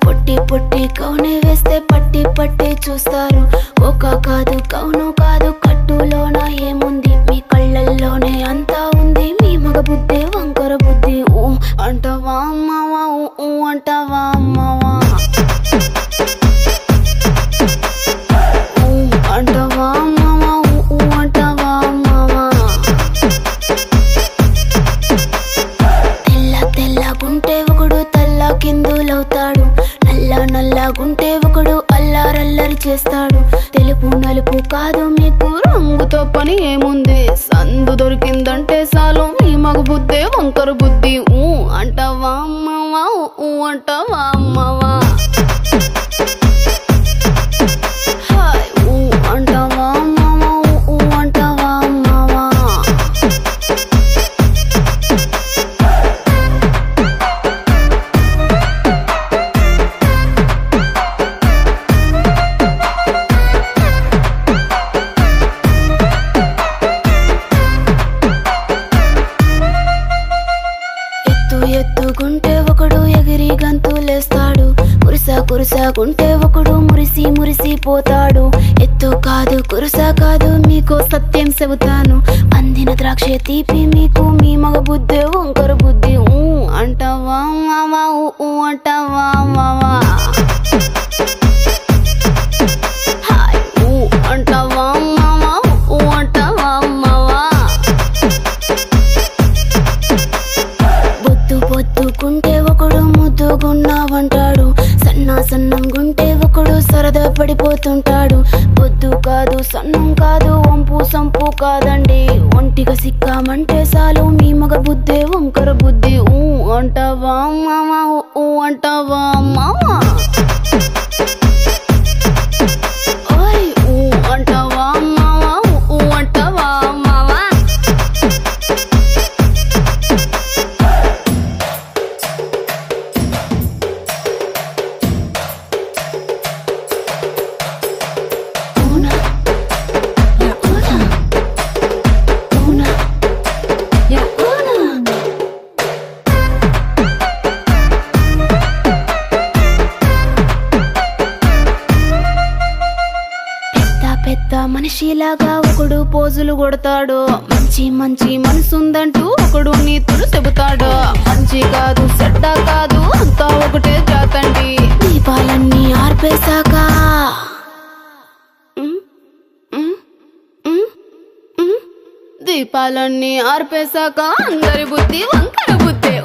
పొట్టి పొట్టి కౌనే వేస్తే పట్టి పట్టి చూస్తారు. ఒక కాదు కౌను కాదు కట్టులోన ఏముంది, మీ కళ్ళల్లోనే అంతా ఉంది. మీ మగ బుద్ధి వంకర బుద్ధి. ఊ అంటావా అమ్మవా, ఊ అంటావా అమ్మవా, ఊ అంటావా అమ్మవా, ఊ అంటావా అమ్మవా. తెల్ల తెల్లగుంటే ఒకడు తల్ల కిందులవుతాడు, నల్ల నల్లగుంటే ఒకడు అల్లారల్లరి చేస్తాడు. తెలుపు నలుపు కాదు మీకు రంగుతో పని ఏముంది, సందు దొరికిందంటే చాలు మీ మగ బుద్ధే వంకర బుద్ధి. ఊ అంటావా అమ్మవా, ఊ అంటావా అమ్మవా, హాయ్ ఊ అంటావా అమ్మవా, ఊ అంటావా అమ్మవా. ఎత్తుగుంటే ఒకడు ఎగిరి గంతులేస్తాడు, కురుసగుంటే ఒకడు మురిసి మురిసిపోతాడు. ఎత్తు కాదు కురుస కాదు మీకు సత్యం చెబుతాను, అందిన ద్రాక్ష తీపి మీకు మీ మగ బుద్ధి వంకర బుద్ధి. ఊ అంటావా మావా, ఊ అంటావా మావా, హాయ్ ఊ అంటావా మావా, ఊ అంటావా మావా. పొద్దుకుంటే ఒకడు ముద్దుగున్నావంటాడు, సన్నంగుంటే ఒకడు సరదా పడిపోతుంటాడు. పొద్దు కాదు సన్నం కాదు వంపు సంపు కాదండి, ఒంటిగా సిక్కామంటే చాలు మీ మగ బుద్ధే వంకర బుద్ధి. ఊ అంటావా మావా, ఊ అంటావా మావా, ఓయ్ ఊ అంటావా మావా, ఊ అంటావా మావా. పెద్ద మనిషిలాగా ఒకడు పోజులు కొడతాడు, మంచి మంచి మనసుందంటూ ఒకడు నీతులు చెబుతాడు. మంచి కాదు చెడ్డ కాదు అంతా ఒకటే జాతండి, దీపాలన్నీ ఆర్పేశాక దీపాలన్నీ ఆర్పేశాక అందరి బుద్ధి వంకర బుద్ధి.